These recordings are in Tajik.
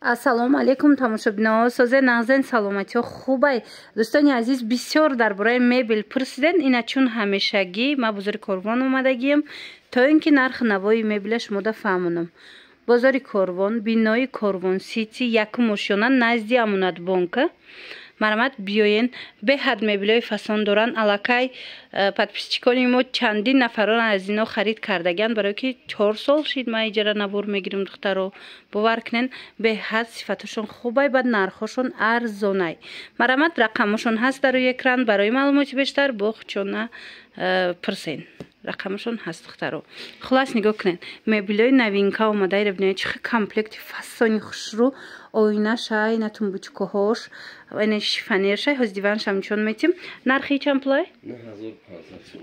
ассалому алейкум тамошобиноҳо. созе нағзен саломатиҳо хубай. дӯстони азиз, бисёр дар бораи мебел пурсиден. ина чун ҳамешагӣ ма бозори Корвон омадагиям то ин ки нархи навои мебела шумода фаҳмонам. бозори Корвон, бинои Корвон сити, якум ошёна назди Амунатбонка. Марамат биёен, беҳад мебелои фасон доран. Аллакай подписчикони мо чандин нафарон аз ино харид кардаган, барои ки 4 сол шид ма иҷара набор мегирам духтаро. бовар кунен, беҳад сифаташон хубай, бад нархошон арзонай. Марамат рақамошон ҳаст дар экран. барои маълумоти бештар бо хучона пурсен. рақамашон ҳаст духтаро. хулас нигоҳ кунен, мебелои навинка омадаира бинед, чихи комплекти фасони хушрӯ, ойнашай, на тумбучкоҳош, ин шифонершай, ҳоз диваншам нишон метим. нархи чанд пулай?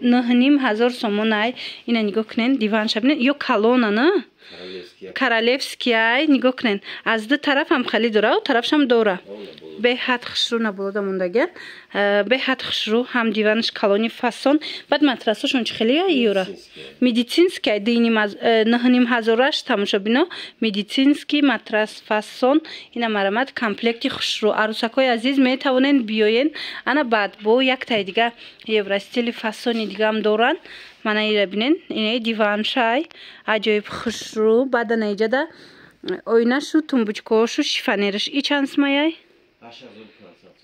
9500 сомон ай. ина нигоҳ кунен, диванша бинед, ё калона на? Королевский ай, нигоҳ кунен. аз ду тараф ҳам хали дора, тарафшам дора. беҳад хушрӯ наболода мондаган. беҳад хушрӯ, ҳам диванаш калони фасон. баъд матрасошон чӣ хеле юра? Медицинский ай, 9500 тамошобино, медицинский матрас фасон. ина марамат комплекти хушрӯ. арӯсакои азиз метавонен биёен. ана баъд бо яктаи дига евростили фасони дигам доран. мана ира бинен, инаи диваншай, аҷоиб хушрӯ. баъд ана иҷада ойнашу, тумбучкошу, шифонераш. И чанд сомаяй?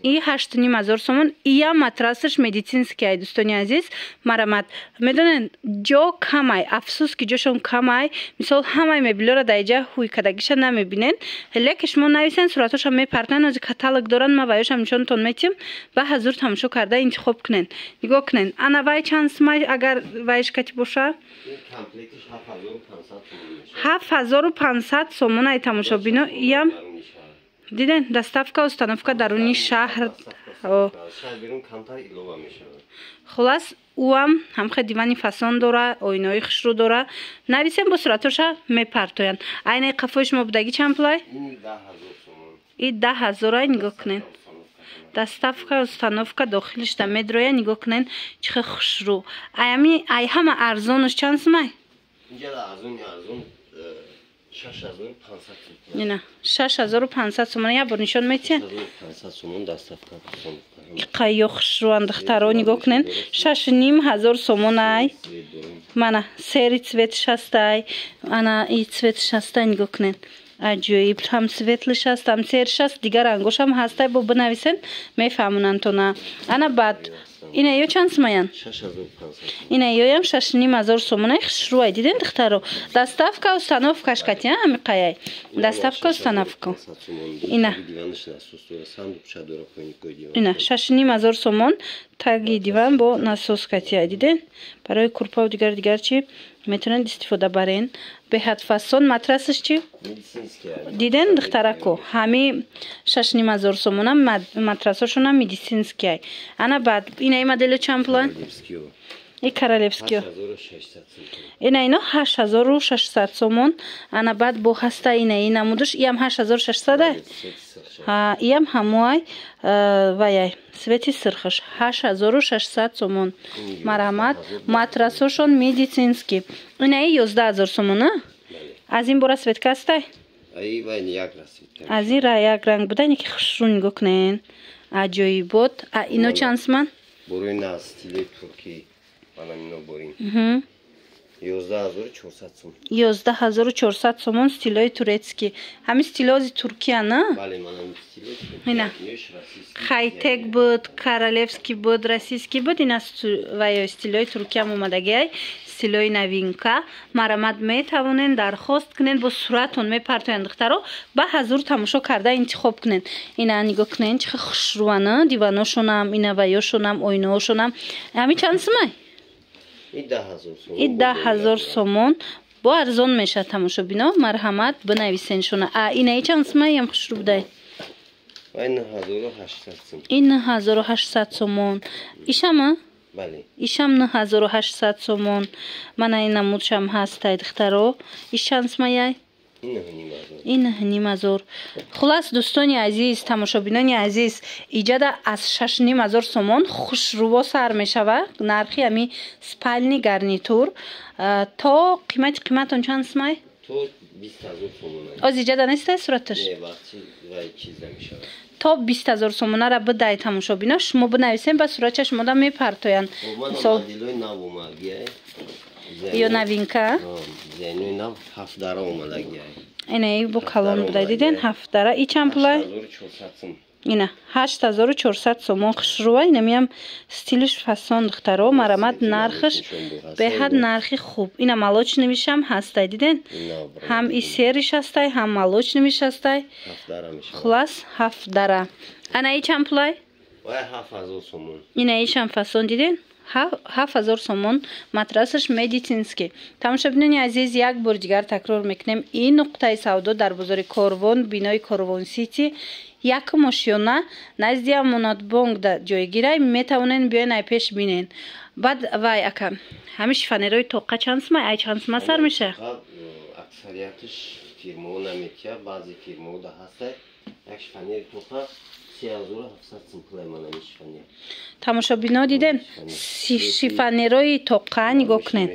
И 8500 сомон. ия матрасаш медицинский ай, дӯстони азиз. марамат медонен ҷо камай, афсус ки ҷошон камай. мисол ҳамаи мебелора дар иҷа ҳуйкадагиша намебинен. леки шумо нависен, суратошам мепартан, ози каталог доран, ма вайошам нишонтон метим. ба ҳазур тамошо карда интихоб кунен. нигоҳ кунен, ана вай чанд сомай агар вайшкати боша? 7500 сомон ай тамошобино. иям диден, доставка установка даруни шаҳр. хулас уам ҳамхе дивани фасон дора, ойнои хушрӯ дора. нависем бо суратоша мепартоян. айнаи қафои шумо будагӣ чанд пулай? И 10000 ай. нигоҳ кунен, доставка установка дохилишда медроя. нигоҳ кунен чихе хушрӯ. ай ҳама арзонош чанд сомай? ина 6500 сомон. я бор нишон метиҳен. қайё хушрӯан духтаро. нигоҳ кунен 6500 сомон ай. мана сери цветш ҳастай. ана и цветш ҳастай. нигоҳ кунен, аҷоиб. ҳам светлиш ҳаст, ҳам сериш ҳаст. дигар рангошам ҳастай. бо бинависен мефаҳмонантона. ана баъд ина ё чанд сомаян? ина ёям 6500 сомон ай. хушрӯ ай. диден духтаро. доставка установкаш катия амиқаяй. доставка установка. ина 6500 сомон. таги диван бо насос катия. диден, барои курпаву дигар чи метавонед истифода барен. беҳад фасон. матрасаш чи? диден духтарако, ҳами 6500 сомона. матрасошонам медицинский ай. ана баъд инаи модело чанд пулай? и королевскиё. ина ино 8600 сомон. ана баъд бо ҳаста инаи намудаш. иам 8600 ай. иам ҳамуай ваяй свети сирхаш 8600 сомон. марамат матрасошон медицинский. инаи 11000 сомон. аз ин бора светка ҳастай? аз ин як ранг буда. ин ки хушрӯ. нигоҳ кунен, аҷоибот. ино чанд сомон? 11400 сомон. стилои турецкий. ҳамин стилози туркия на? ина хайтек буд, королевский буд, российский буд. ина ваё стилои туркиям омадагиай. стилои навинка. марамат метавонен дархост кунен, бо суратон мепартоян духтаро. ба ҳазур тамошо карда интихоб кунен. ина нигоҳ кунен чихе хушрӯана. диваношонам, ина ваёшонам, ойноошонам. ҳамин чанд сомай? и 10000 сомон. бо арзон меша тамошобино. марҳамат бинависен шуна. инаи чанд сомай ям хушрӯ будай? и 9800 сомон. ишама? ишам 9800 сомон. мана ин намудшам ҳастай духтаро. иш чанд сомаяй? и 9500. хулас дӯстони азиз, тамошобинони азиз, иҷада аз 6500 сомон хушрӯво сар мешавад. нархи ами спальни гарнитур то қимати қиматон чанд сомай? 20000 сомон. Озиҷа данистай сураташ? Не, вақти вай чиза мешавад. То 20000 сомонара бидай тамошобино шумо бинависем ба суратча шумода мепартоянд. Мисол модели нав омадгия. Ё новинка. Зени нав 7 дара омадагия. Ина бо калон бидай диден 7 дара. И чанд пулай? 8400 сом. Ина 8400 сомон хушрува. Ина миям стилиш фасон духтаро марамат нархиш беҳад нархи хуб. Ина малоч навишам ҳастай диден. Ҳам и сериш ҳастай, ҳам малоч навиш ҳастай. 7 дара мешавад. Хулас 7 дара. Ана и чанд пулай? Вай 7000 сомон. Ина ишам фасон диден? 7000 сомон матрасаш медицинский. Тамошобинони азиз, як бор дигар такрор мекунем. Ин нуқтаи савдо дар бозори Корвон, бинои Корвон Сити. Як мошина назди Амонатбонк да ҷойгирай метавонен биёен ай пеш бинен. Баъд вай ака ҳами шифонерои тоқа чандсма, ай чандсма сар меша? Аксариятиш фирмо наметия, баъзи фирмо да ҳастай. Як шифонери тоқа 3700 сом пулай мана мешифонер. Тамошобино диден шифонерои тоқа нигоҳ кунен.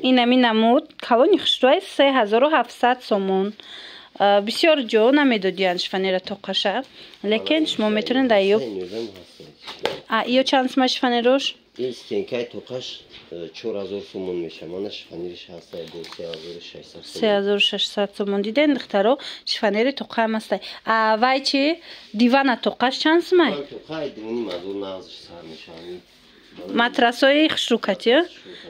Инами намуд калони хушрӯай 3700 сомон. Бисёр ҷо намедодиянд шифонера тоқаша, лекин шумо метавонед айё. Ё чанд сма шифонерош? Ин стенкаи тоқаш 4000 сомон меша. Мана шифонериш ҳастай бо 3600 сомон. 3600 сомон диден духтаро шифонери тоқа ҳам ҳастай. Вай чи дивана тоқаш чанд смай? Тоқаи дивани мазур нағзиш сар меша. матрасои хушрукати.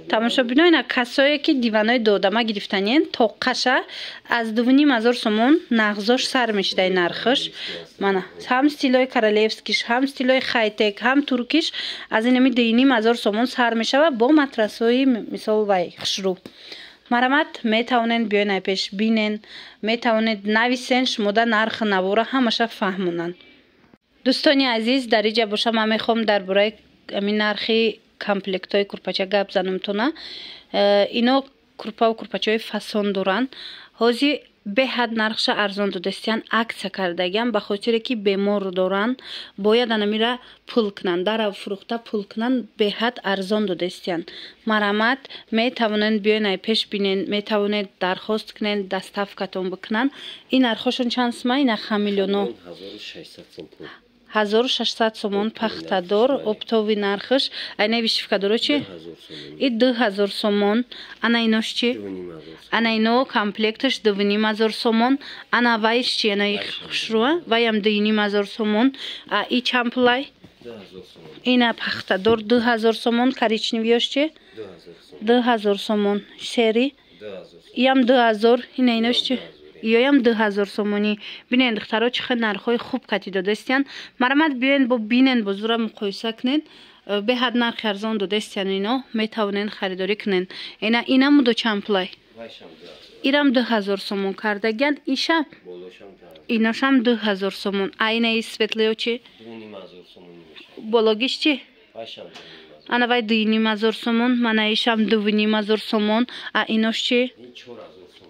Тамошобино ина касое ки диванои додама гирифтанен тоқаша аз 2500 сомон нағзош сар мешидай нархиш. Мана ҳам стилои королевскиш, ҳам стилои хайтек, ҳам туркиш аз инами 2500 сомон сар мешава бо матрасои мисол вай хушру. Марамат метавонен биёен ай пеш бинен, метавонед нависен шумода нарх навора ҳамаша фаҳмонанд. Дӯстони азиз, дар иҷа боша ман мехоҳам дар бораи амин нархи комплектои курпача гап занамтона. Ино курпаву курпачаҳои фасон доранд. ҳозир беҳад нархша арзон додастиянд, аксия кардагиянд, ба хотире ки бемор доранд, бояд анамира пул кунанд, дара фурӯхта пул кунанд, беҳад арзон додастиянд. Марамат метавонед биёен ай пеш бинен, метавонед дархост кунен, доставкатон бикунанд. Ин нархошон чанд сма? Ина хамилёно 1600 сомон пахтадор, оптови нархиш. Айна вишифкадоро чи? И 2000 сомон. Ана инош чи? Ана ино комплекташ 2500 сомон. Ана вайш чи? Ана их хушруа? Ваям 2500 сомон. А и чампулай? Ина пахтадор 2000 сомон. Коричневиёш чи? 2000 сомон. Сери? Ям 2000. Ина инош чи? ёям 2000 сомонӣ. Бинен духтаро чӣ хел нархҳои хуб кати додастиянд. Марамат биёен бо бинен бо зура муқоиса кунед. Беҳад нархи арзон додастиянд ино. Метавонен харидорӣ кунед. Инам до чанд пулай? Ирам 2000 сомон кардагиянд. Ишам иношам 2000 сомон. Айнаи светлиё чи? Бологиш чи? Ана вай 2500 сомон. Мана ишам 2500 сомон. А инош чи?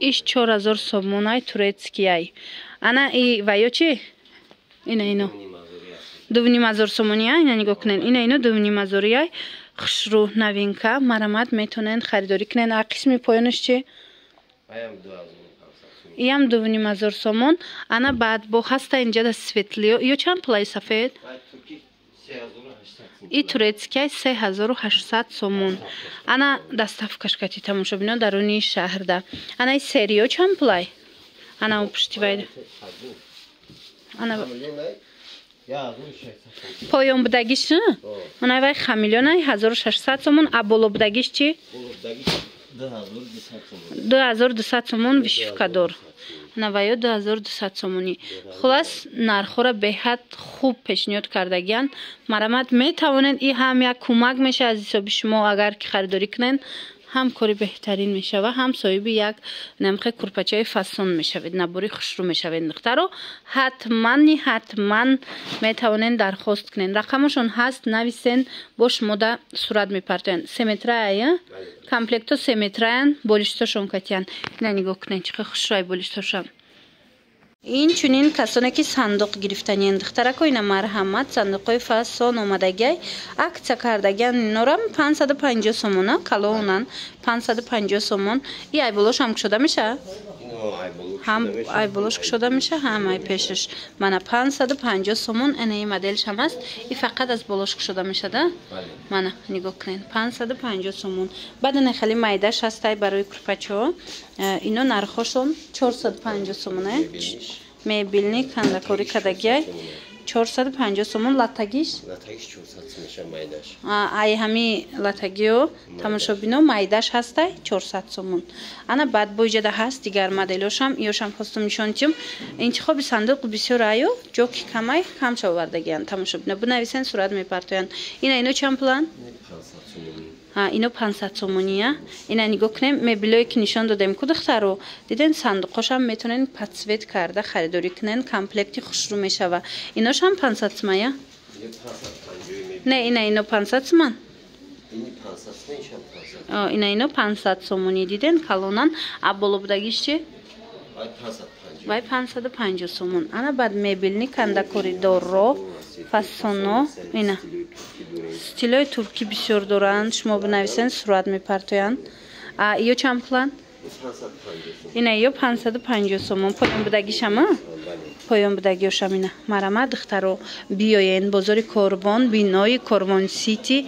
Иш 4000 сомон ай турецкий ай. Ана и вайо чи? Ина ино 2500 сомони ай. Ина нигоҳ кунен. Ина ино 2500 ай. хушрӯ новинка. Марамат метавонен харидорӣ кунен. А қисми поёнаш чи? Иям 2500 сомон. Ана баъд бо ҳаста инҷа да светлиё. Ё чанд пулай сафед? И турецкий 3800 сомон. Ана доставкаш кати тамошобино даруни шаҳрда. Ана и сериё чанд пулай? Ана пуштивай. Ана поён будагиш? Ана вай хамилёнай 1600 сомон. А боло будагиш чи? 2200 сомон вишифкадор. Наваё 2200 сомонӣ. Хулас нархҳоро беҳад хуб пешниҳод кардагиянд. Марамат метавонед и ҳам як кӯмак меша аз ҳисоби шумо агар ки харидорӣ кунед, ҳам кори беҳтарин мешава, ҳам соҳиби як намқи курпачаи фасон мешавед, набори хушрӯ мешавед. духтаро ҳатман метавонед дархост кунед. рақамашон ҳаст, нависен, бо шумода сурат мепартоянд. 3 метрая комплекто 3 метраянд, болиштошон катиянд. ина нигоҳ кунед чӣ хел хушрӯ болиштошам. Inchunин kasone ki sanduq giriftanien dixtarako ina marhamat sanduqoy fason omadagay aksiya kardagan inoram 550 somona kalonan 550 somon i ay bolosh ham kushoda misha ham ay bolosh kushoda misha ham ay peshish mana 550 somon ene modelsh ham ast i faqat az bolosh kushoda misha da mana nigoh kirin 550 somon badane khali maydash astay baroy kurpachо ино нархошон 450 сомон мебелни кандакори кадагай 450 сомон латагиш 400 меша майдаш ай ҳами латагио тамошобино майдаш ҳастай 400 сомон ана баъд боиҷада ҳаст дигар моделошам ёшам хостум нишонтим интихоби сандуқ бисёр аю ҷоки камай кам шавардагиан тамошобино бинависен сурат мепартоян ина ино чанд пулан ино 500 сомония ина нигоҳ кунем мебелое ки нишон додем ку духтаро диден сандуқошам метавонен подсвет карда харидорӣ кунен комплекти хушрӯ мешава иношам 500 сомая не ина ино 500 сомон ина ино 500 сомони диден калонан а болобудагиш чи вай 550 сомон ана баъд мебелни кандакори доро фасоно ина стилои туркӣ бисёр доранд шумо бинависен сурат мепартоянд ё чанд пулан ина ё 550 сомон поёнбудагишама поёнбудагиёшам ина марама духтаро биёен бозори корвон бинои корвон сити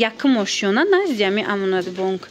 якум ошёна назди ами амонатбонк